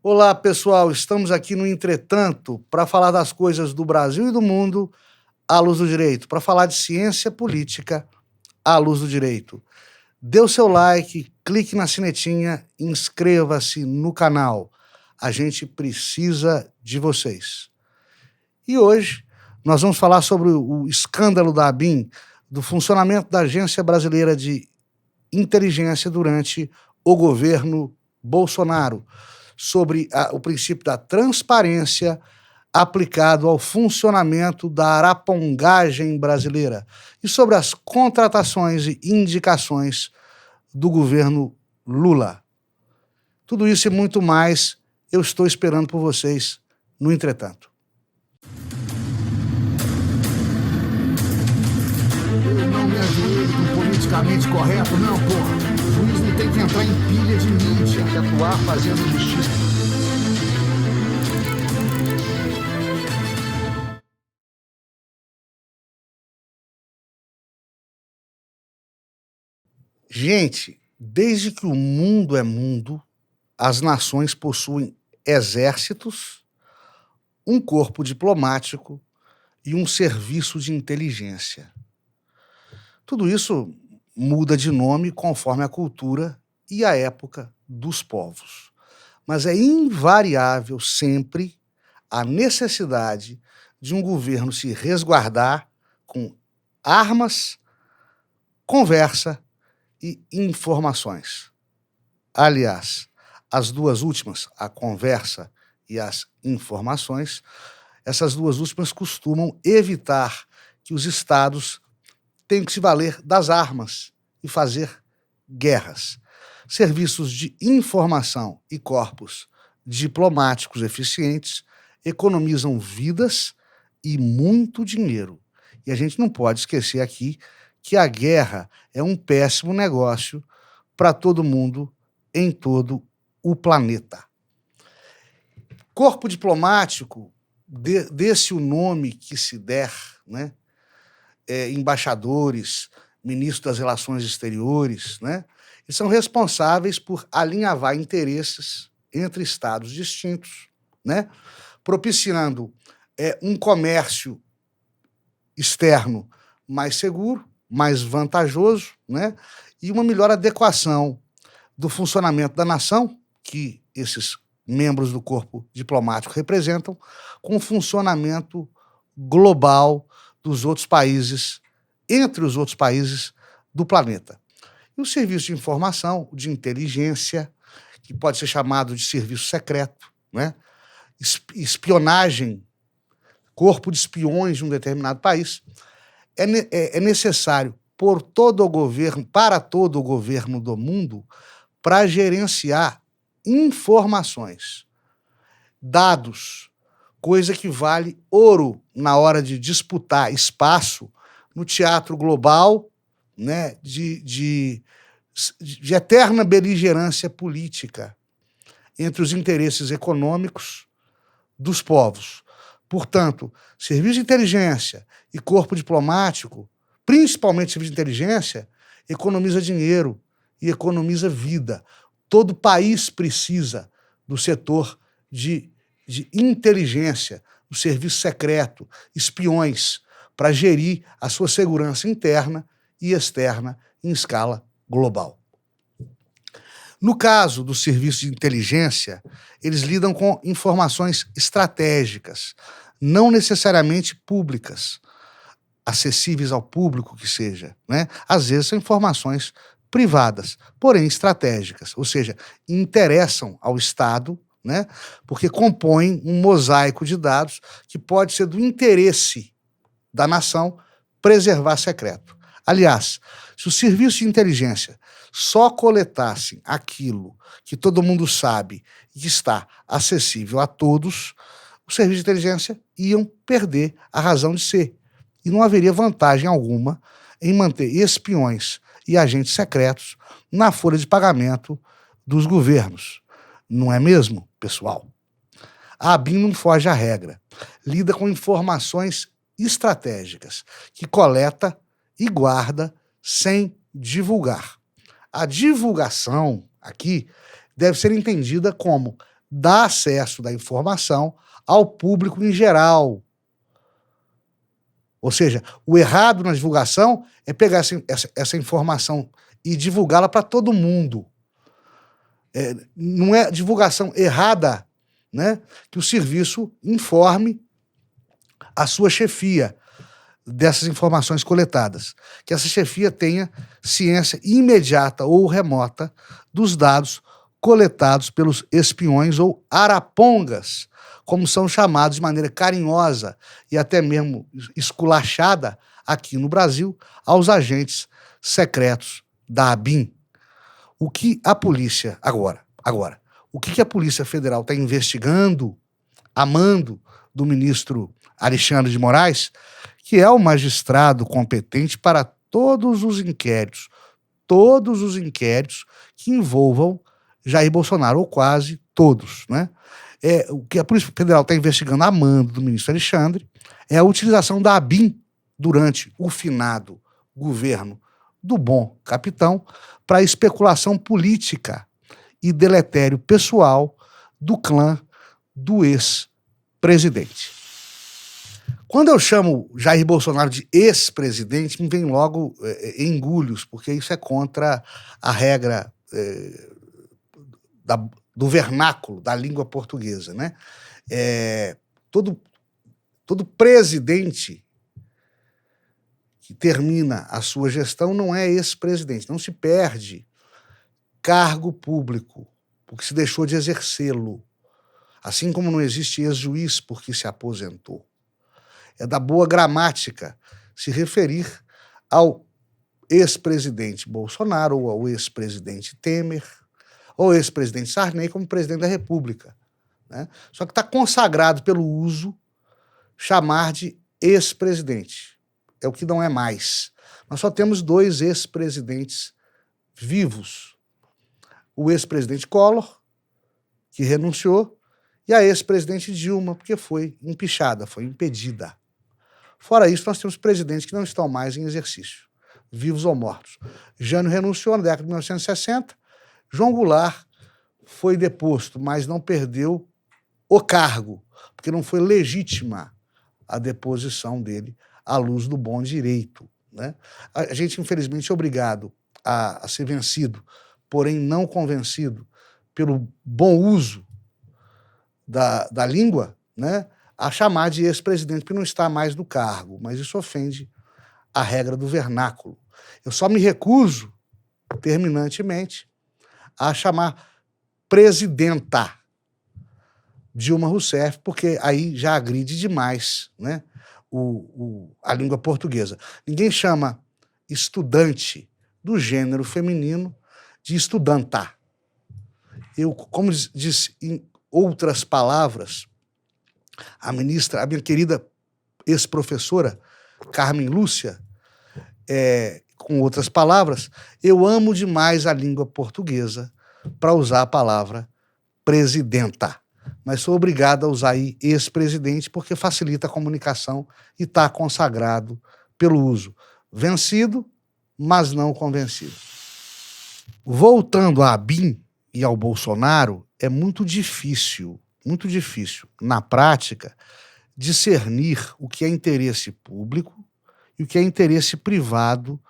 Olá, pessoal. Estamos aqui no Entretanto para falar das coisas do Brasil e do mundo à luz do direito, para falar de ciência política à luz do direito. Dê o seu like, clique na sinetinha, inscreva-se no canal. A gente precisa de vocês. E hoje nós vamos falar sobre o escândalo da ABIN, do funcionamento da Agência Brasileira de Inteligência durante o governo Bolsonaro, sobre o princípio da transparência aplicado ao funcionamento da arapongagem brasileira e sobre as contratações e indicações do governo Lula. Tudo isso e muito mais eu estou esperando por vocês no Entretanto. Eu não me ajoelho do politicamente correto, não, porra. O juiz não tem que entrar em pilha de mídia, que atuar fazendo justiça. Gente, desde que o mundo é mundo, as nações possuem exércitos, um corpo diplomático e um serviço de inteligência. Tudo isso muda de nome conforme a cultura e a época dos povos. Mas é invariável sempre a necessidade de um governo se resguardar com armas, conversa e informações. Aliás, as duas últimas, a conversa e as informações, essas duas últimas costumam evitar que os estados tenham que se valer das armas e fazer guerras. Serviços de informação e corpos diplomáticos eficientes economizam vidas e muito dinheiro. E a gente não pode esquecer aqui que a guerra é um péssimo negócio para todo mundo em todo o planeta. Corpo diplomático, desse o nome que se der, né? Embaixadores, ministros das Relações Exteriores, né? Eles são responsáveis por alinhavar interesses entre estados distintos, né? Propiciando um comércio externo mais seguro, mais vantajoso, né? E uma melhor adequação do funcionamento da nação, que esses membros do corpo diplomático representam, com o funcionamento global dos outros países, entre os outros países do planeta. E o serviço de informação, de inteligência, que pode ser chamado de serviço secreto, né? Espionagem, corpo de espiões de um determinado país, é necessário para todo o governo do mundo para gerenciar informações, dados, coisa que vale ouro na hora de disputar espaço no teatro global, né, de eterna beligerância política entre os interesses econômicos dos povos. Portanto, serviço de inteligência e corpo diplomático, principalmente serviço de inteligência, economiza dinheiro e economiza vida. Todo país precisa do setor de inteligência, do serviço secreto, espiões, para gerir a sua segurança interna e externa em escala global. No caso do serviço de inteligência, eles lidam com informações estratégicas, não necessariamente públicas, acessíveis ao público que seja, né? Às vezes são informações privadas, porém estratégicas, ou seja, interessam ao Estado, né? Porque compõem um mosaico de dados que pode ser do interesse da nação preservar secreto. Aliás, se o serviço de inteligência só coletassem aquilo que todo mundo sabe e que está acessível a todos, os serviços de inteligência iam perder a razão de ser. E não haveria vantagem alguma em manter espiões e agentes secretos na folha de pagamento dos governos. Não é mesmo, pessoal? A ABIN não foge à regra. Lida com informações estratégicas que coleta e guarda sem divulgar. A divulgação aqui deve ser entendida como dá acesso da informação ao público em geral. Ou seja, o errado na divulgação é pegar essa informação e divulgá-la para todo mundo. Não é divulgação errada, né, que o serviço informe a sua chefia dessas informações coletadas. Que essa chefia tenha ciência imediata ou remota dos dados coletados pelos espiões ou arapongas, como são chamados de maneira carinhosa e até mesmo esculachada aqui no Brasil, aos agentes secretos da ABIN. O que a polícia, o que a Polícia Federal está investigando, a mando do ministro Alexandre de Moraes, que é o magistrado competente para todos os inquéritos que envolvam Jair Bolsonaro, ou quase todos, né? O que a Polícia Federal está investigando a mando do ministro Alexandre é a utilização da ABIN durante o finado governo do bom capitão para especulação política e deletério pessoal do clã do ex-presidente. Quando eu chamo Jair Bolsonaro de ex-presidente, me vem logo engulhos, porque isso é contra a regra do vernáculo, da língua portuguesa, né? Todo presidente que termina a sua gestão não é ex-presidente, não se perde cargo público, porque se deixou de exercê-lo. Assim como não existe ex-juiz porque se aposentou. É da boa gramática se referir ao ex-presidente Bolsonaro, ou ao ex-presidente Temer, ou ao ex-presidente Sarney como presidente da República, né? Só que está consagrado pelo uso chamar de ex-presidente. É o que não é mais. Nós só temos 2 ex-presidentes vivos. O ex-presidente Collor, que renunciou, e a ex-presidente Dilma, porque foi empichada, foi impedida. Fora isso, nós temos presidentes que não estão mais em exercício, vivos ou mortos. Jânio renunciou na década de 1960, João Goulart foi deposto, mas não perdeu o cargo, porque não foi legítima a deposição dele à luz do bom direito, né? A gente, infelizmente, é obrigado a ser vencido, porém não convencido pelo bom uso da língua, né, a chamar de ex-presidente, porque não está mais no cargo, mas isso ofende a regra do vernáculo. Eu só me recuso, terminantemente, a chamar presidenta Dilma Rousseff, porque aí já agride demais, né, a língua portuguesa. Ninguém chama estudante do gênero feminino de estudanta. Eu, como disse em outras palavras, a minha querida ex-professora Carmen Lúcia, com outras palavras, eu amo demais a língua portuguesa para usar a palavra presidenta, mas sou obrigado a usar aí ex-presidente porque facilita a comunicação e está consagrado pelo uso. Vencido, mas não convencido. Voltando à ABIN e ao Bolsonaro, é muito difícil, na prática, discernir o que é interesse público e o que é interesse privado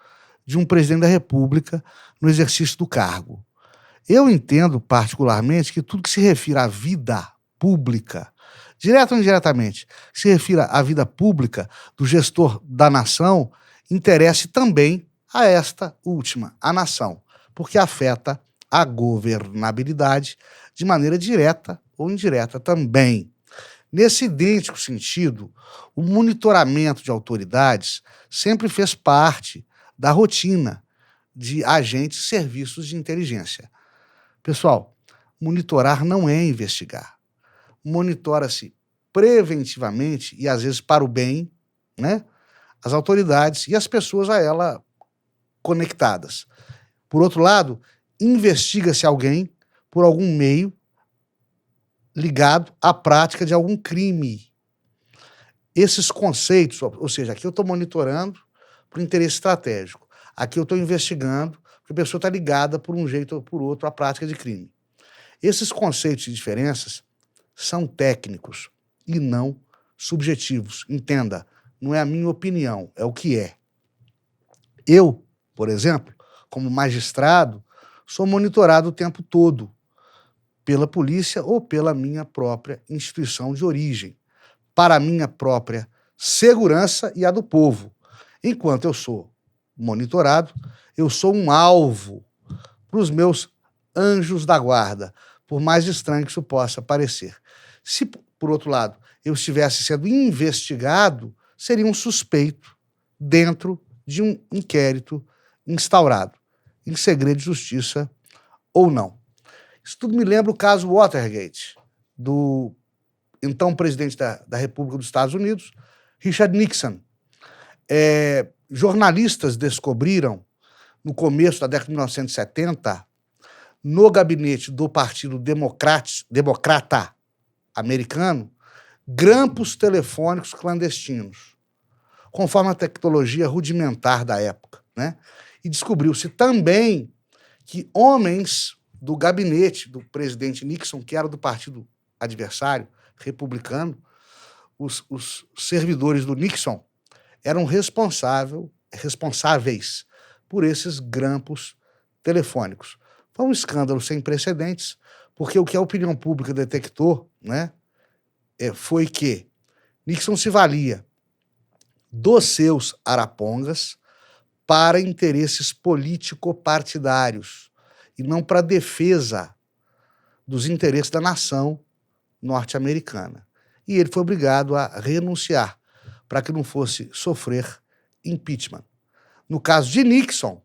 de um presidente da República no exercício do cargo. Eu entendo, particularmente, que tudo que se refira à vida pública, direto ou indiretamente, que se refira à vida pública do gestor da nação, interesse também a esta última, a nação, porque afeta a governabilidade de maneira direta ou indireta também. Nesse idêntico sentido, o monitoramento de autoridades sempre fez parte da rotina de agentes de serviços de inteligência. Pessoal, monitorar não é investigar. Monitora-se preventivamente e, às vezes, para o bem, né, as autoridades e as pessoas a ela conectadas. Por outro lado, investiga-se alguém por algum meio ligado à prática de algum crime. Esses conceitos, ou seja, aqui eu estou monitorando por interesse estratégico, aqui eu estou investigando porque a pessoa está ligada por um jeito ou por outro à prática de crime. Esses conceitos e diferenças são técnicos e não subjetivos. Entenda, não é a minha opinião, é o que é. Eu, por exemplo, como magistrado, sou monitorado o tempo todo pela polícia ou pela minha própria instituição de origem, para a minha própria segurança e a do povo. Enquanto eu sou monitorado, eu sou um alvo para os meus anjos da guarda, por mais estranho que isso possa parecer. Se, por outro lado, eu estivesse sendo investigado, seria um suspeito dentro de um inquérito instaurado, em segredo de justiça ou não. Isso tudo me lembra o caso Watergate, do então presidente da República dos Estados Unidos, Richard Nixon. Jornalistas descobriram, no começo da década de 1970, no gabinete do Partido Democrata americano, grampos telefônicos clandestinos, conforme a tecnologia rudimentar da época, né? E descobriu-se também que homens do gabinete do presidente Nixon, que era do partido adversário, republicano, os servidores do Nixon eram responsáveis por esses grampos telefônicos. Foi um escândalo sem precedentes, porque o que a opinião pública detectou, né, foi que Nixon se valia dos seus arapongas para interesses político-partidários e não para a defesa dos interesses da nação norte-americana. E ele foi obrigado a renunciar para que não fosse sofrer impeachment. No caso de Nixon,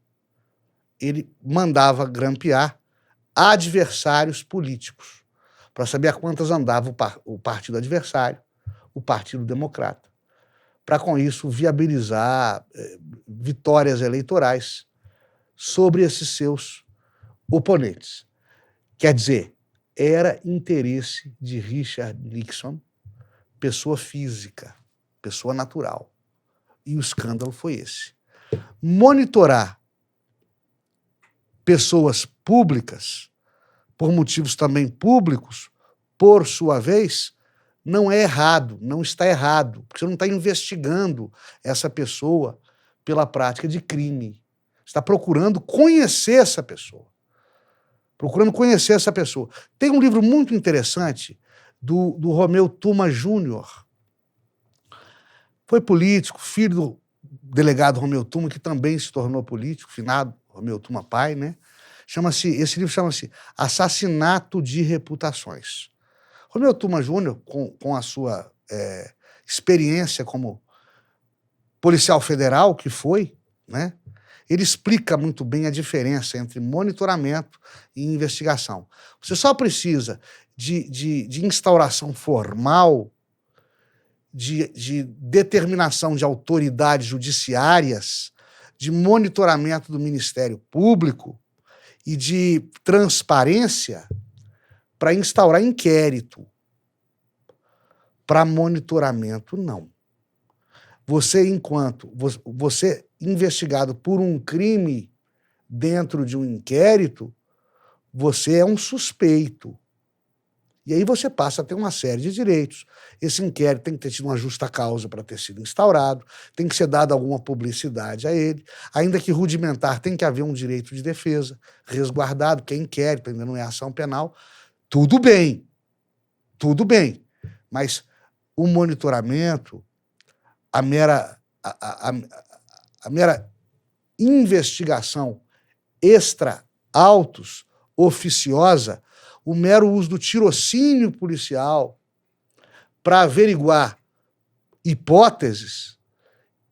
ele mandava grampear adversários políticos para saber a quantas andava o partido adversário, o Partido Democrata, para com isso viabilizar vitórias eleitorais sobre esses seus oponentes. Quer dizer, era interesse de Richard Nixon, pessoa física, pessoa natural. E o escândalo foi esse. Monitorar pessoas públicas, por motivos também públicos, por sua vez, não é errado, não está errado, porque você não está investigando essa pessoa pela prática de crime. Você está procurando conhecer essa pessoa. Tem um livro muito interessante do Romeu Tuma Júnior. Foi político, filho do delegado Romeu Tuma, que também se tornou político, finado Romeu Tuma pai, né? Esse livro chama-se Assassinato de Reputações. Romeu Tuma Júnior, com a sua experiência como policial federal que foi, né? Ele explica muito bem a diferença entre monitoramento e investigação. Você só precisa de instauração formal, de determinação de autoridades judiciárias, de monitoramento do Ministério Público e de transparência para instaurar inquérito. Para monitoramento, não. Você investigado por um crime dentro de um inquérito, você é um suspeito. E aí você passa a ter uma série de direitos. Esse inquérito tem que ter tido uma justa causa para ter sido instaurado, tem que ser dada alguma publicidade a ele, ainda que rudimentar, tem que haver um direito de defesa resguardado, que é inquérito, ainda não é ação penal. Tudo bem, mas o monitoramento, a mera investigação extra-autos, oficiosa, o mero uso do tirocínio policial para averiguar hipóteses,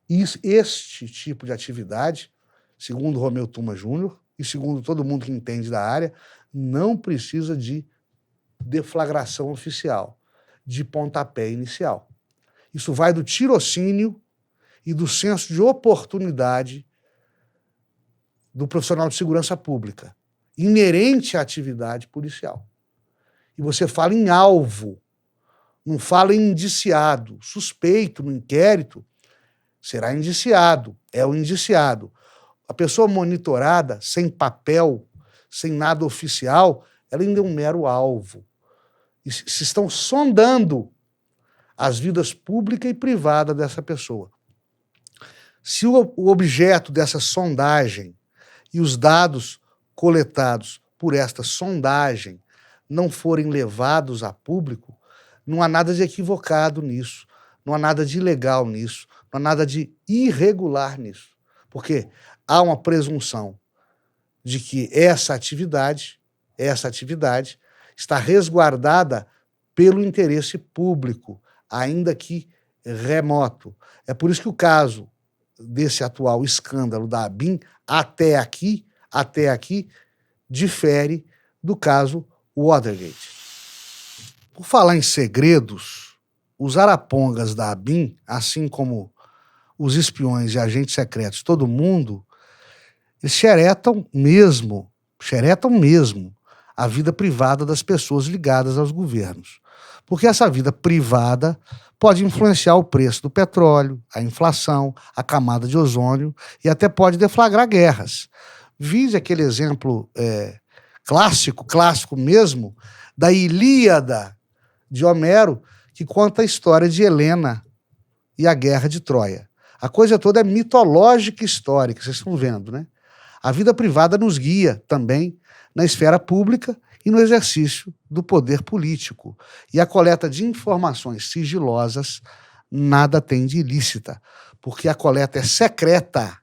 este tipo de atividade, segundo Romeu Tuma Júnior e segundo todo mundo que entende da área, não precisa de deflagração oficial, de pontapé inicial. Isso vai do tirocínio e do senso de oportunidade do profissional de segurança pública, inerente à atividade policial. E você fala em alvo, não fala em indiciado. Suspeito no inquérito será indiciado, é o indiciado. A pessoa monitorada, sem papel, sem nada oficial, ela ainda é um mero alvo. E se estão sondando as vidas pública e privada dessa pessoa. Se o objeto dessa sondagem e os dados coletados por esta sondagem não forem levados a público, não há nada de equivocado nisso, não há nada de ilegal nisso, não há nada de irregular nisso. Porque há uma presunção de que essa atividade está resguardada pelo interesse público, ainda que remoto. É por isso que o caso desse atual escândalo da ABIN, até aqui, difere do caso Watergate. Por falar em segredos, os arapongas da ABIN, assim como os espiões e agentes secretos, todo mundo, eles xeretam mesmo a vida privada das pessoas ligadas aos governos. Porque essa vida privada pode influenciar o preço do petróleo, a inflação, a camada de ozônio e até pode deflagrar guerras. Vide aquele exemplo clássico mesmo, da Ilíada de Homero, que conta a história de Helena e a guerra de Troia. A coisa toda é mitológica e histórica, vocês estão vendo, né? A vida privada nos guia também na esfera pública e no exercício do poder político. E a coleta de informações sigilosas nada tem de ilícita, porque a coleta é secreta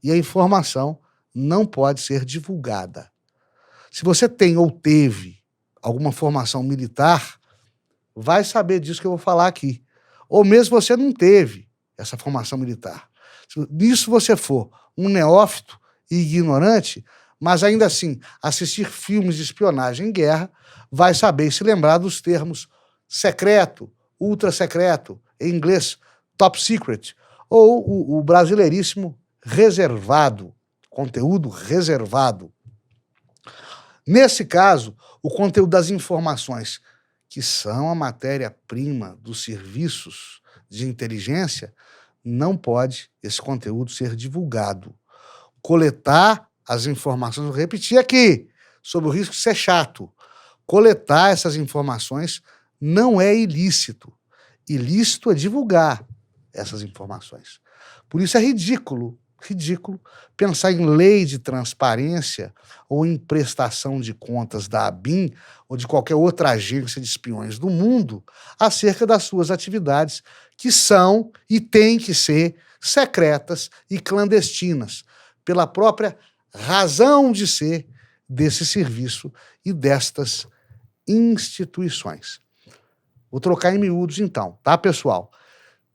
e a informação não pode ser divulgada. Se você tem ou teve alguma formação militar, vai saber disso que eu vou falar aqui. Ou mesmo você não teve essa formação militar. Se nisso você for um neófito e ignorante, mas ainda assim assistir filmes de espionagem em guerra, vai saber e se lembrar dos termos secreto, ultra secreto, em inglês top secret, ou o brasileiríssimo reservado, conteúdo reservado. Nesse caso, o conteúdo das informações que são a matéria-prima dos serviços de inteligência, não pode esse conteúdo ser divulgado. Coletar as informações, vou repetir aqui, sob o risco de ser chato, coletar essas informações não é ilícito. Ilícito é divulgar essas informações. Por isso é ridículo pensar em lei de transparência ou em prestação de contas da ABIN ou de qualquer outra agência de espiões do mundo acerca das suas atividades, que são e têm que ser secretas e clandestinas, pela própria razão de ser desse serviço e destas instituições. Vou trocar em miúdos então, tá, pessoal?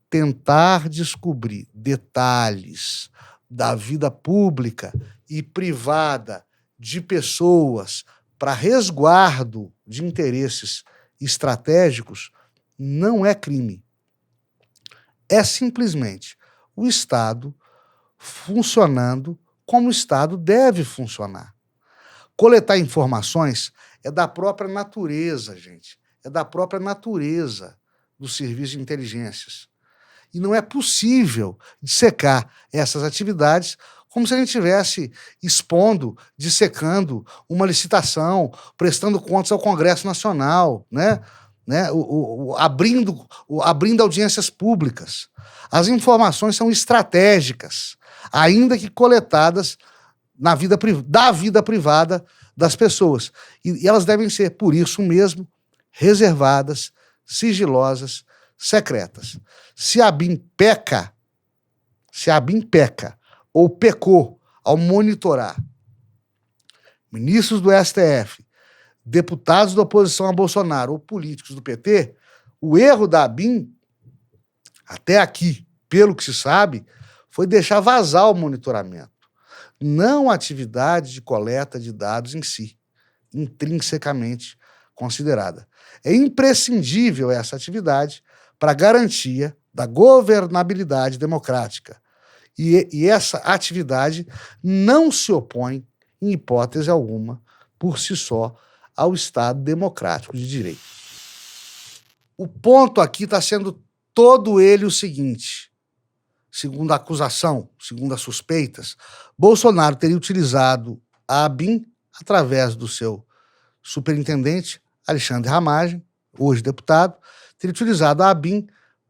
Tentar descobrir detalhes da vida pública e privada de pessoas para resguardo de interesses estratégicos não é crime. É simplesmente o Estado funcionando como o Estado deve funcionar. Coletar informações é da própria natureza, gente. É da própria natureza do serviço de inteligências. E não é possível dissecar essas atividades como se a gente estivesse expondo, dissecando uma licitação, prestando contas ao Congresso Nacional, abrindo audiências públicas. As informações são estratégicas, ainda que coletadas da vida privada das pessoas. E elas devem ser, por isso mesmo, reservadas, sigilosas, secretas. Se a ABIN peca ou pecou ao monitorar ministros do STF, deputados da oposição a Bolsonaro ou políticos do PT, o erro da ABIN, até aqui, pelo que se sabe, foi deixar vazar o monitoramento, não a atividade de coleta de dados em si, intrinsecamente considerada. É imprescindível essa atividade para a garantia da governabilidade democrática. E essa atividade não se opõe, em hipótese alguma, por si só, ao Estado democrático de direito. O ponto aqui está sendo todo ele o seguinte: segundo a acusação, segundo as suspeitas, Bolsonaro teria utilizado a ABIN através do seu superintendente Alexandre Ramagem, hoje deputado, teria utilizado a ABIN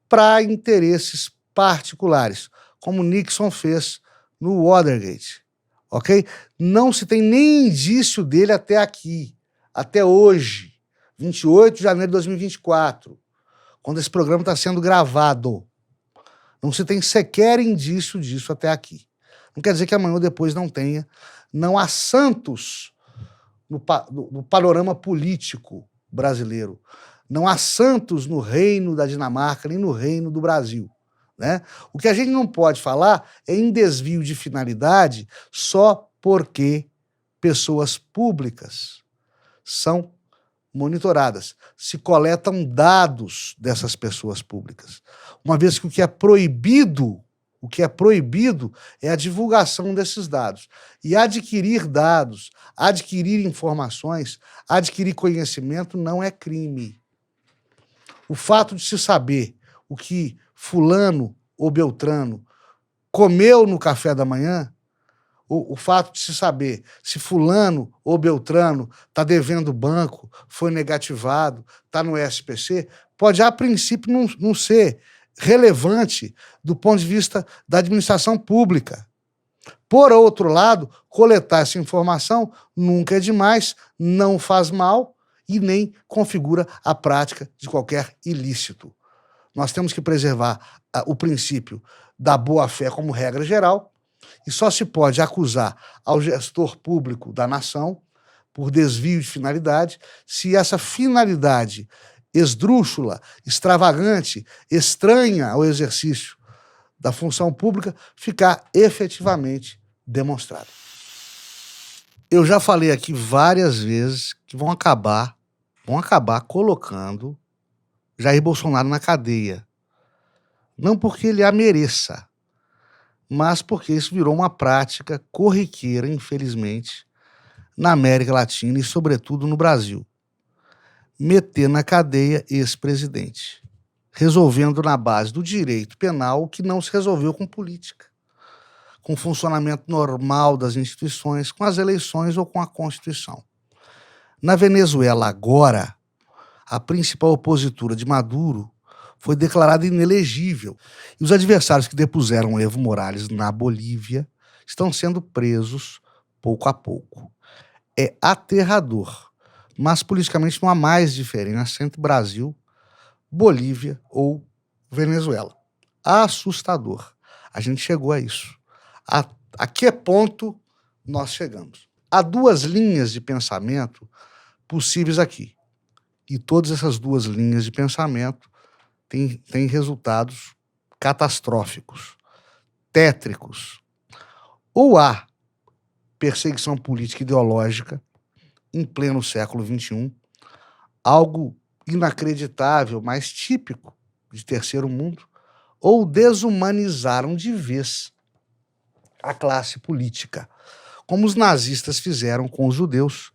para interesses particulares, como Nixon fez no Watergate, ok? Não se tem nem indício dele até aqui, até hoje, 28 de janeiro de 2024, quando esse programa está sendo gravado. Não se tem sequer indício disso até aqui. Não quer dizer que amanhã ou depois não tenha. Não há santos no panorama político brasileiro. Não há santos no reino da Dinamarca, nem no reino do Brasil, né? O que a gente não pode falar é em desvio de finalidade só porque pessoas públicas são monitoradas. Se coletam dados dessas pessoas públicas. Uma vez que o que é proibido é a divulgação desses dados. E adquirir dados, adquirir informações, adquirir conhecimento não é crime. O fato de se saber o que fulano ou beltrano comeu no café da manhã, o fato de se saber se fulano ou beltrano está devendo banco, foi negativado, está no SPC, pode a princípio não ser relevante do ponto de vista da administração pública. Por outro lado, coletar essa informação nunca é demais, não faz mal e nem configura a prática de qualquer ilícito. Nós temos que preservar o princípio da boa-fé como regra geral e só se pode acusar ao gestor público da nação por desvio de finalidade se essa finalidade esdrúxula, extravagante, estranha ao exercício da função pública ficar efetivamente demonstrada. Eu já falei aqui várias vezes que vão acabar colocando Jair Bolsonaro na cadeia. Não porque ele a mereça, mas porque isso virou uma prática corriqueira, infelizmente, na América Latina e, sobretudo, no Brasil. Meter na cadeia ex-presidente, resolvendo na base do direito penal o que não se resolveu com política, com o funcionamento normal das instituições, com as eleições ou com a Constituição. Na Venezuela, agora, a principal opositora de Maduro foi declarada inelegível e os adversários que depuseram Evo Morales na Bolívia estão sendo presos pouco a pouco. É aterrador, mas politicamente não há mais diferença entre Brasil, Bolívia ou Venezuela. Assustador. A gente chegou a isso. A que ponto nós chegamos? Há duas linhas de pensamento possíveis aqui. E todas essas duas linhas de pensamento têm resultados catastróficos, tétricos. Ou há perseguição política e ideológica em pleno século XXI, algo inacreditável, mas típico de terceiro mundo, ou desumanizaram de vez a classe política, como os nazistas fizeram com os judeus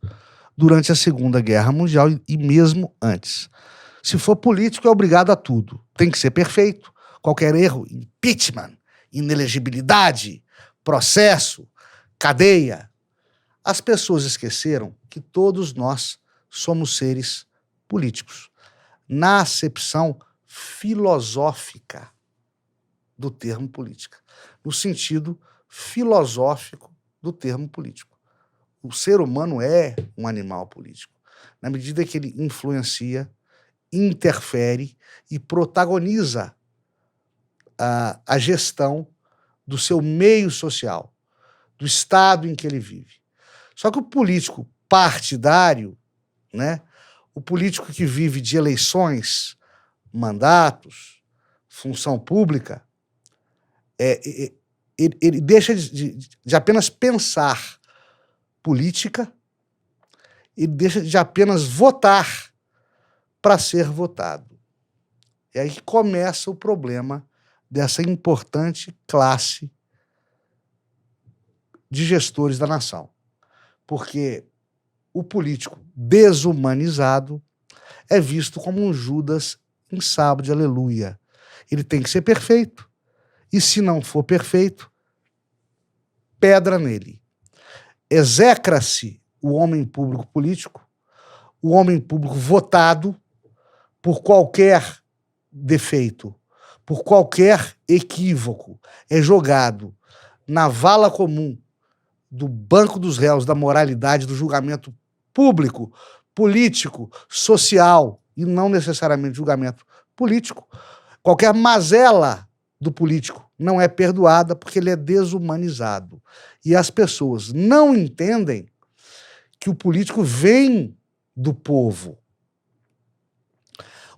durante a Segunda Guerra Mundial e mesmo antes. Se for político, é obrigado a tudo. Tem que ser perfeito. Qualquer erro, impeachment, inelegibilidade, processo, cadeia. As pessoas esqueceram que todos nós somos seres políticos, na acepção filosófica do termo política, no sentido filosófico do termo político. O ser humano é um animal político, na medida que ele influencia, interfere e protagoniza a gestão do seu meio social, do estado em que ele vive. Só que o político partidário, né, o político que vive de eleições, mandatos, função pública, ele deixa de apenas pensar política, ele deixa de apenas votar para ser votado. É aí que começa o problema dessa importante classe de gestores da nação. Porque o político desumanizado é visto como um Judas em sábado de aleluia. Ele tem que ser perfeito. E se não for perfeito, pedra nele. Execra-se o homem público político o homem público votado por qualquer defeito, por qualquer equívoco, é jogado na vala comum do banco dos réus, da moralidade, do julgamento público, político, social, e não necessariamente julgamento político. Qualquer mazela do político não é perdoada porque ele é desumanizado. E as pessoas não entendem que o político vem do povo.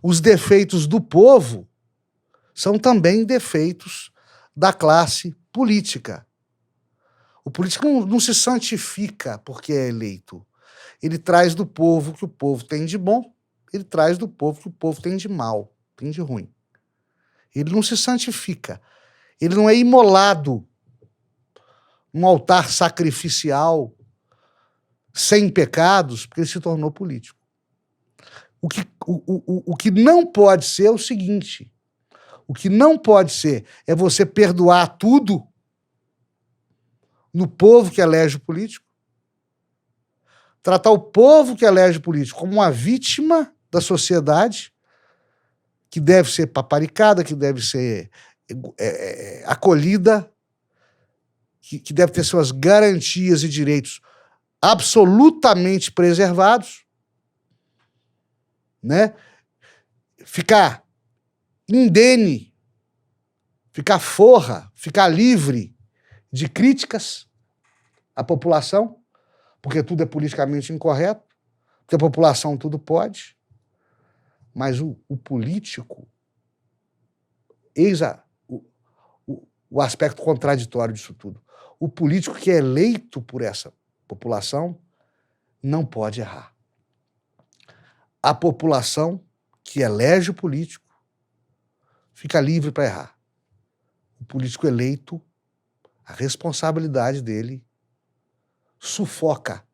Os defeitos do povo são também defeitos da classe política. O político não se santifica porque é eleito. Ele traz do povo o que o povo tem de bom, ele traz do povo o que o povo tem de mal, tem de ruim. Ele não se santifica. Ele não é imolado num altar sacrificial, sem pecados, porque ele se tornou político. O que não pode ser é o seguinte: o que não pode ser é você perdoar tudo no povo que elege o político, tratar o povo que elege o político como uma vítima da sociedade, que deve ser paparicada, que deve ser acolhida, que deve ter suas garantias e direitos absolutamente preservados, né? Ficar indene, ficar forra, ficar livre de críticas à população, porque tudo é politicamente incorreto, porque a população tudo pode, mas o político, eis o aspecto contraditório disso tudo. O político que é eleito por essa população não pode errar. A população que elege o político fica livre para errar. O político eleito, a responsabilidade dele sufoca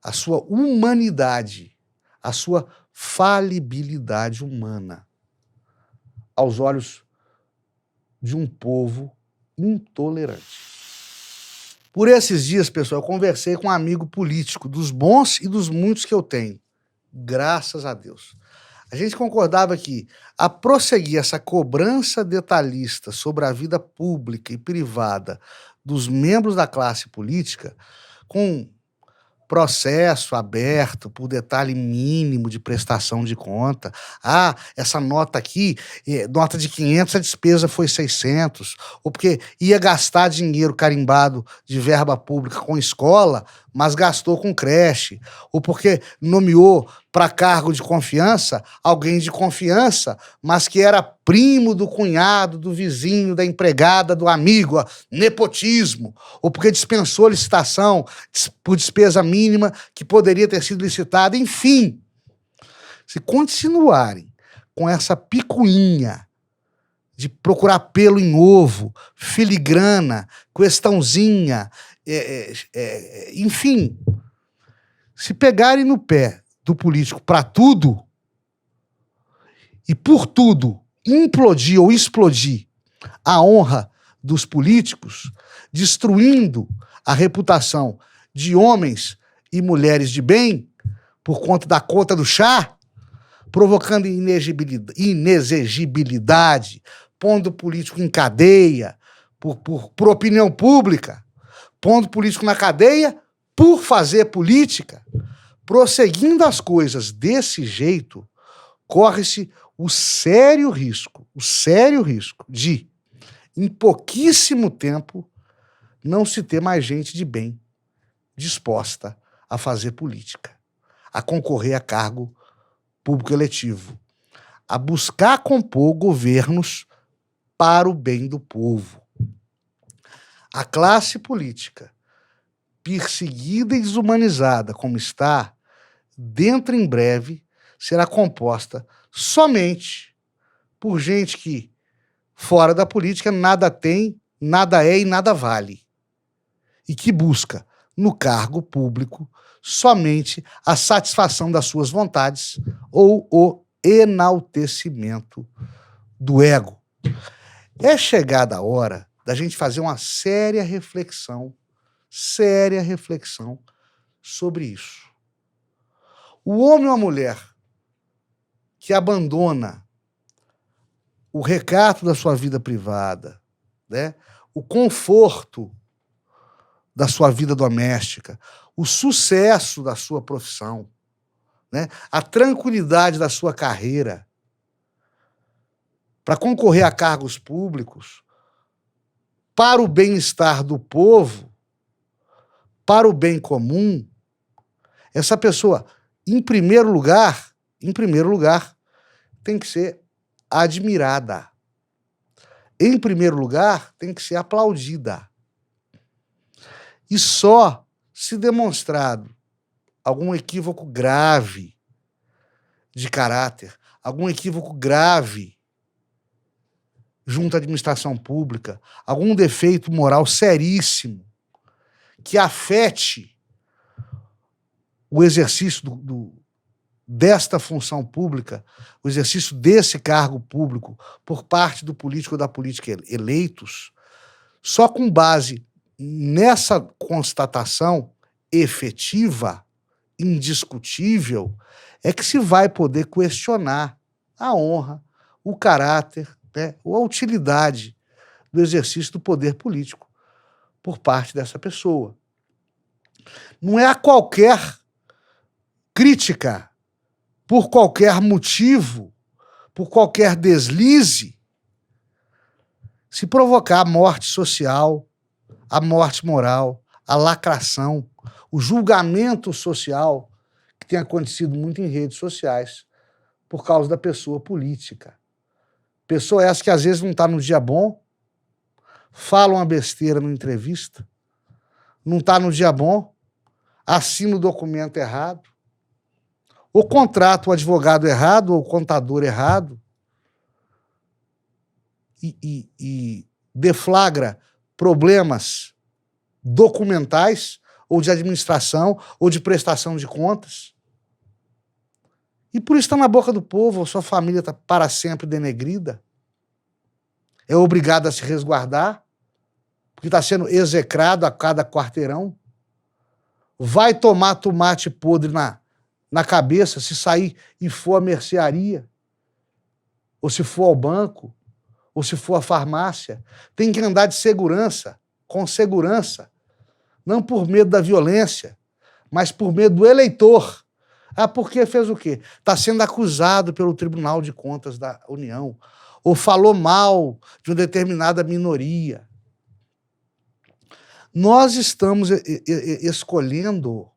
a sua humanidade, a sua falibilidade humana aos olhos de um povo intolerante. Por esses dias, pessoal, eu conversei com um amigo político, dos bons e dos muitos que eu tenho. Graças a Deus. A gente concordava que, a prosseguir essa cobrança detalhista sobre a vida pública e privada dos membros da classe política, com processo aberto por detalhe mínimo de prestação de conta. Ah, essa nota aqui, nota de 500, a despesa foi 600. Ou porque ia gastar dinheiro carimbado de verba pública com escola, mas gastou com creche. Ou porque nomeou para cargo de confiança alguém de confiança, mas que era primo do cunhado, do vizinho, da empregada, do amigo, ó, nepotismo. Ou porque dispensou licitação por despesa mínima que poderia ter sido licitada. Enfim, se continuarem com essa picuinha de procurar pelo em ovo, filigrana, questãozinha, enfim, se pegarem no pé do político para tudo, e por tudo implodir ou explodir a honra dos políticos, destruindo a reputação de homens e mulheres de bem, por conta da conta do chá, provocando inexigibilidade, pondo o político em cadeia por opinião pública, pondo o político na cadeia por fazer política. Prosseguindo as coisas desse jeito, corre-se o sério risco de, em pouquíssimo tempo, não se ter mais gente de bem disposta a fazer política, a concorrer a cargo público eletivo, a buscar compor governos para o bem do povo. A classe política, perseguida e desumanizada como está, dentro em breve, será composta somente por gente que, fora da política, nada tem, nada é e nada vale. E que busca, no cargo público, somente a satisfação das suas vontades ou o enaltecimento do ego. É chegada a hora da gente fazer uma séria reflexão sobre isso. O homem ou a mulher que abandona o recato da sua vida privada, né? O conforto da sua vida doméstica, o sucesso da sua profissão, né? A tranquilidade da sua carreira, para concorrer a cargos públicos, para o bem-estar do povo, para o bem comum, essa pessoa, em primeiro lugar, tem que ser admirada. Em primeiro lugar, tem que ser aplaudida. E só se demonstrado algum equívoco grave de caráter, algum equívoco grave junto à administração pública, algum defeito moral seríssimo que afete o exercício desta função pública, o exercício desse cargo público por parte do político ou da política eleitos, só com base nessa constatação efetiva, indiscutível, é que se vai poder questionar a honra, o caráter, né, ou a utilidade do exercício do poder político por parte dessa pessoa. Não é a qualquer crítica, por qualquer motivo, por qualquer deslize, se provocar a morte social, a morte moral, a lacração, o julgamento social que tem acontecido muito em redes sociais por causa da pessoa política. Pessoa essa que às vezes não está no dia bom, fala uma besteira numa entrevista, não está no dia bom, assina o documento errado, ou contrata o advogado errado, ou o contador errado, e deflagra problemas documentais, ou de administração, ou de prestação de contas. E por isso está na boca do povo, a sua família está para sempre denegrida, é obrigada a se resguardar, porque está sendo execrado a cada quarteirão, vai tomar tomate podre na cabeça se sair e for à mercearia, ou se for ao banco, ou se for à farmácia. Tem que andar de segurança, com segurança, não por medo da violência, mas por medo do eleitor. Ah, porque fez o quê? Está sendo acusado pelo Tribunal de Contas da União, ou falou mal de uma determinada minoria. Nós estamos escolhendo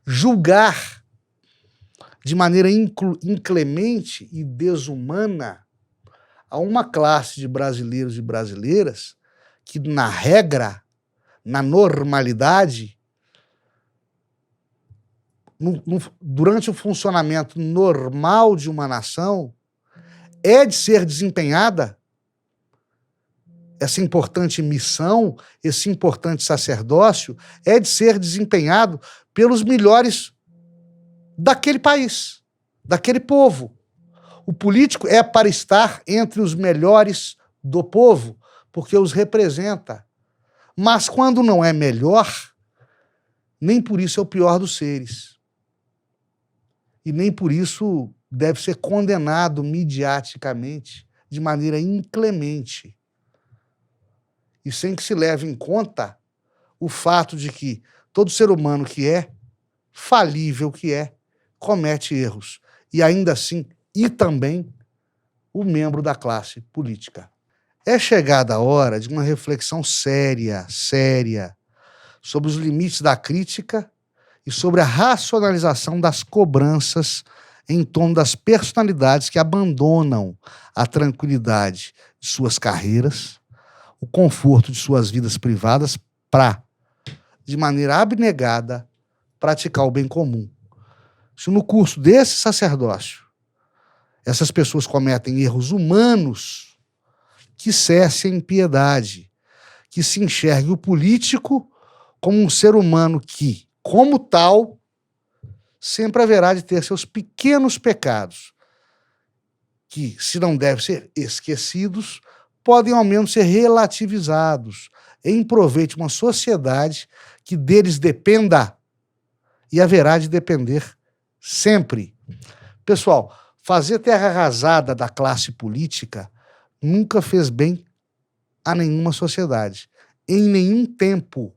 julgar de maneira inclemente e desumana a uma classe de brasileiros e brasileiras que, na regra, na normalidade, durante o funcionamento normal de uma nação, é de ser desempenhada essa importante missão, esse importante sacerdócio, é de ser desempenhado pelos melhores daquele país, daquele povo. O político é para estar entre os melhores do povo, porque os representa. Mas quando não é melhor, nem por isso é o pior dos seres. E nem por isso deve ser condenado midiaticamente de maneira inclemente. E sem que se leve em conta o fato de que todo ser humano que é falível, que é, comete erros. E ainda assim, e também o membro da classe política. É chegada a hora de uma reflexão séria sobre os limites da crítica e sobre a racionalização das cobranças em torno das personalidades que abandonam a tranquilidade de suas carreiras, o conforto de suas vidas privadas para, de maneira abnegada, praticar o bem comum. Se no curso desse sacerdócio essas pessoas cometem erros humanos, que cesse a impiedade, que se enxergue o político como um ser humano que, como tal, sempre haverá de ter seus pequenos pecados, que, se não devem ser esquecidos, podem ao menos ser relativizados em proveito de uma sociedade que deles dependa e haverá de depender sempre. Pessoal, fazer terra arrasada da classe política nunca fez bem a nenhuma sociedade, em nenhum tempo.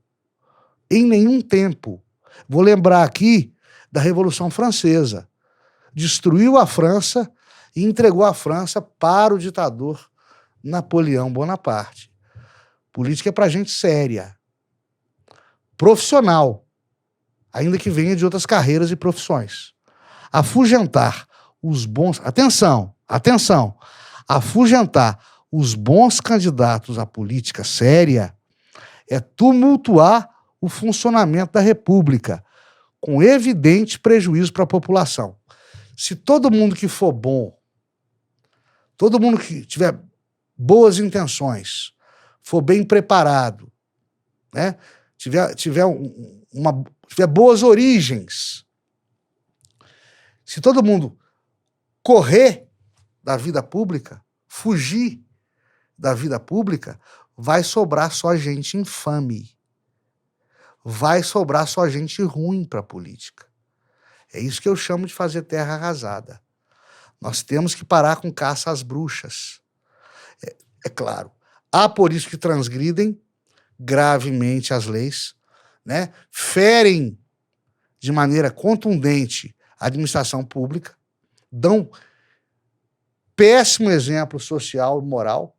Em nenhum tempo. Vou lembrar aqui da Revolução Francesa. Destruiu a França e entregou a França para o ditador Napoleão Bonaparte. Política é para gente séria, profissional, ainda que venha de outras carreiras e profissões. Afugentar os bons... Atenção, afugentar os bons candidatos à política séria é tumultuar o funcionamento da República, com evidente prejuízo para a população. Se todo mundo que for bom, todo mundo que tiver boas intenções, for bem preparado, né? tiver boas origens, se todo mundo correr da vida pública, fugir da vida pública, vai sobrar só gente infame. Vai sobrar só gente ruim para a política. É isso que eu chamo de fazer terra arrasada. Nós temos que parar com caça às bruxas. É claro, há por isso que transgridem gravemente as leis, né? Ferem de maneira contundente a administração pública, dão péssimo exemplo social e moral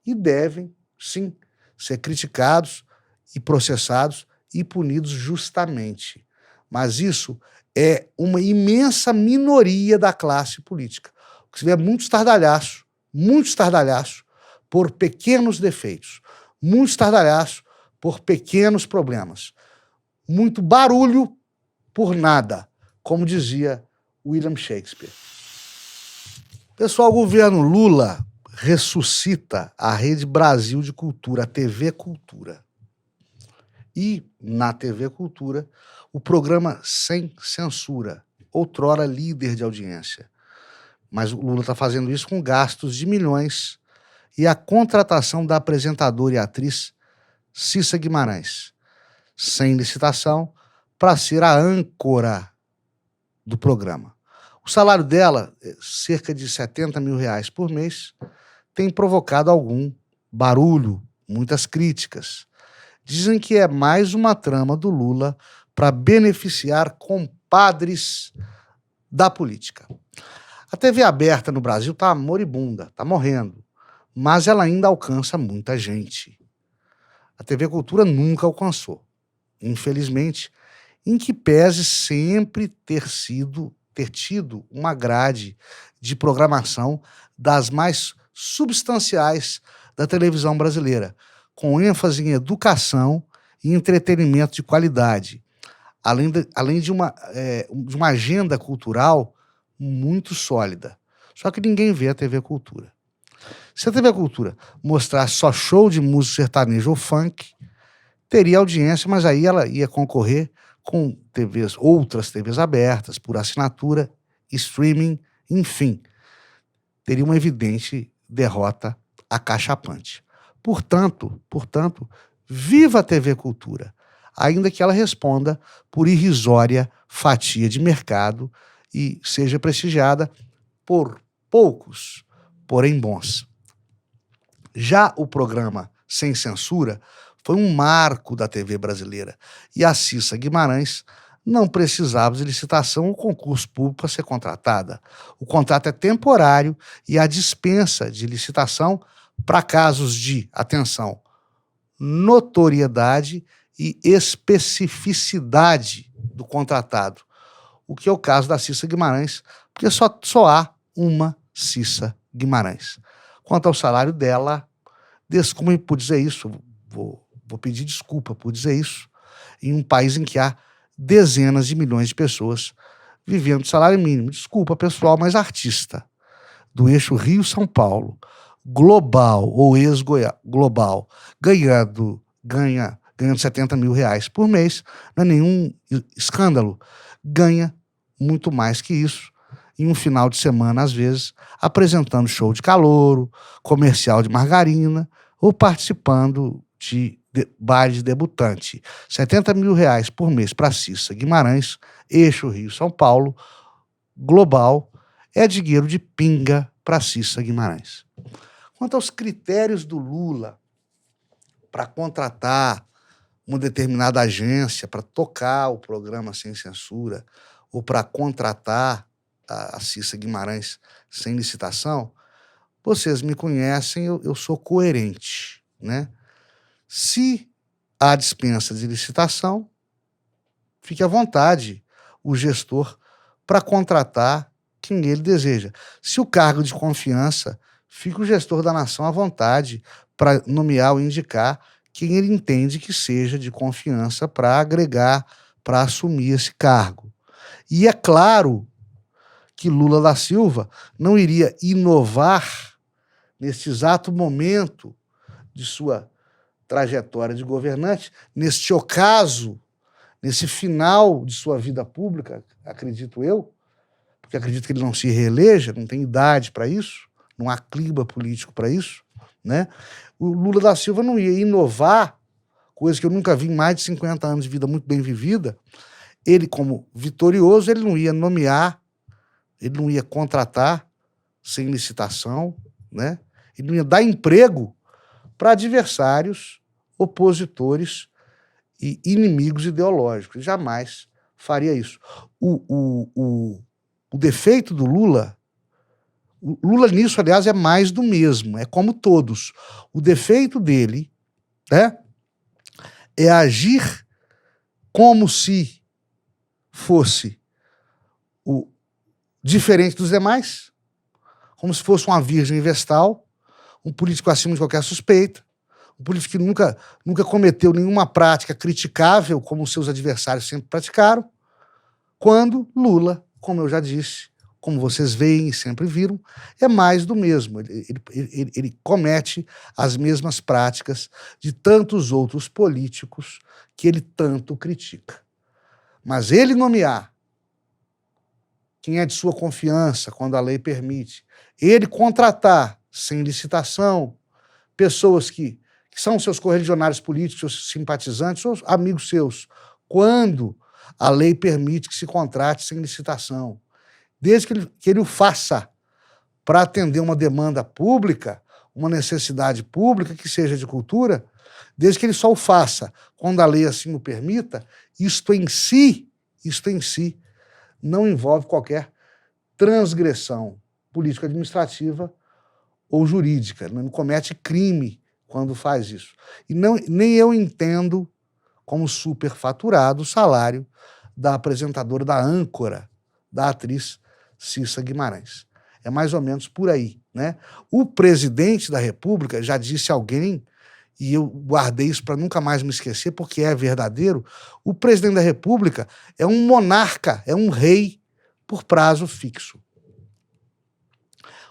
e devem, sim, ser criticados e processados e punidos justamente. Mas isso é uma imensa minoria da classe política. Você vê muito estardalhaço por pequenos defeitos, muito estardalhaço por pequenos problemas, muito barulho por nada, como dizia William Shakespeare. Pessoal, o governo Lula ressuscita a Rede Brasil de Cultura, a TV Cultura. E, na TV Cultura, o programa Sem Censura, outrora líder de audiência. Mas o Lula está fazendo isso com gastos de milhões e a contratação da apresentadora e atriz Cissa Guimarães, sem licitação, para ser a âncora do programa. O salário dela, cerca de R$70 mil por mês, tem provocado algum barulho, muitas críticas. Dizem que é mais uma trama do Lula para beneficiar compadres da política. A TV aberta no Brasil está moribunda, está morrendo, mas ela ainda alcança muita gente. A TV Cultura nunca alcançou, infelizmente, em que pese sempre ter tido uma grade de programação das mais substanciais da televisão brasileira, com ênfase em educação e entretenimento de qualidade, além de uma agenda cultural muito sólida. Só que ninguém vê a TV Cultura. Se a TV Cultura mostrasse só show de música sertaneja ou funk, teria audiência, mas aí ela ia concorrer com outras TVs abertas, por assinatura, streaming, enfim. Teria uma evidente derrota acachapante. Portanto, viva a TV Cultura, ainda que ela responda por irrisória fatia de mercado e seja prestigiada por poucos, porém bons. Já o programa Sem Censura foi um marco da TV brasileira e a Cissa Guimarães não precisava de licitação ou concurso público para ser contratada. O contrato é temporário e a dispensa de licitação para casos de, atenção, notoriedade e especificidade do contratado, o que é o caso da Cissa Guimarães, porque só há uma Cissa Guimarães. Quanto ao salário dela, desculpe por dizer isso, vou pedir desculpa por dizer isso, em um país em que há dezenas de milhões de pessoas vivendo de salário mínimo. Desculpa, pessoal, mas artista do eixo Rio-São Paulo, global ou ex-global, ganhando R$70 mil por mês, não é nenhum escândalo, ganha muito mais que isso em um final de semana, às vezes, apresentando show de calouro, comercial de margarina ou participando de baile de debutante. R$70 mil por mês para Cissa Guimarães, eixo Rio-São Paulo, global, é dinheiro de pinga para Cissa Guimarães. Quanto aos critérios do Lula para contratar uma determinada agência para tocar o programa Sem Censura ou para contratar a Cissa Guimarães sem licitação, vocês me conhecem, eu sou coerente, né? Se há dispensa de licitação, fique à vontade o gestor para contratar quem ele deseja. Se o cargo de confiança, fica o gestor da nação à vontade para nomear ou indicar quem ele entende que seja de confiança para agregar, para assumir esse cargo. E é claro que Lula da Silva não iria inovar neste exato momento de sua trajetória de governante, neste ocaso, nesse final de sua vida pública, acredito eu, porque acredito que ele não se reeleja, não tem idade para isso, não há clima político para isso, né? O Lula da Silva não ia inovar, coisa que eu nunca vi em mais de 50 anos de vida muito bem vivida. Ele, como vitorioso, ele não ia nomear, ele não ia contratar sem licitação, né? Ele não ia dar emprego para adversários, opositores e inimigos ideológicos. Jamais faria isso. O defeito do Lula, o Lula nisso, aliás, é mais do mesmo, é como todos. O defeito dele, né, é agir como se fosse o diferente dos demais, como se fosse uma virgem vestal, um político acima de qualquer suspeita, um político que nunca cometeu nenhuma prática criticável, como seus adversários sempre praticaram, quando Lula, como eu já disse, como vocês veem e sempre viram, é mais do mesmo. Ele comete as mesmas práticas de tantos outros políticos que ele tanto critica. Mas ele nomear quem é de sua confiança, quando a lei permite, ele contratar sem licitação pessoas que são seus correligionários políticos, seus simpatizantes, seus amigos seus, quando a lei permite que se contrate sem licitação, desde que ele o faça para atender uma demanda pública, uma necessidade pública que seja de cultura, desde que ele só o faça quando a lei assim o permita, isto em si não envolve qualquer transgressão político-administrativa ou jurídica, não comete crime quando faz isso. E nem eu entendo como superfaturado o salário da apresentadora, da âncora, da atriz Cissa Guimarães. É mais ou menos por aí, né? O presidente da República, já disse alguém, e eu guardei isso para nunca mais me esquecer, porque é verdadeiro, o presidente da República é um monarca, é um rei por prazo fixo.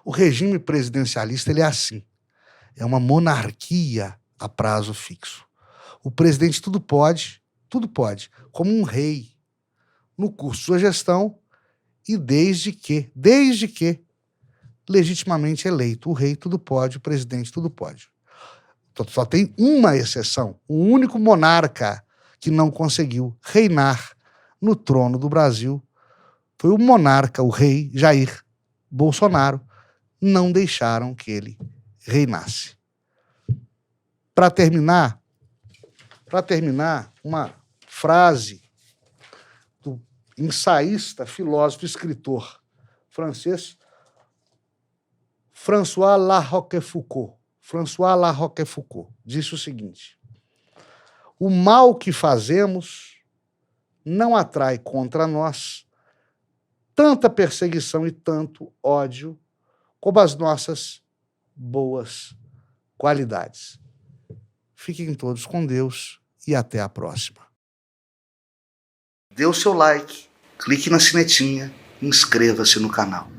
O regime presidencialista ele é assim, é uma monarquia a prazo fixo. O presidente tudo pode, como um rei, no curso de sua gestão, e desde que legitimamente eleito. O rei tudo pode, o presidente tudo pode. Só tem uma exceção, o único monarca que não conseguiu reinar no trono do Brasil foi o monarca, o rei Jair Bolsonaro. Não deixaram que ele reinasse. Para terminar, uma frase do ensaísta, filósofo, escritor francês François La Rochefoucauld. François La Rochefoucauld disse o seguinte: o mal que fazemos não atrai contra nós tanta perseguição e tanto ódio como as nossas boas qualidades. Fiquem todos com Deus e até a próxima. Dê o seu like, clique na sinetinha e inscreva-se no canal.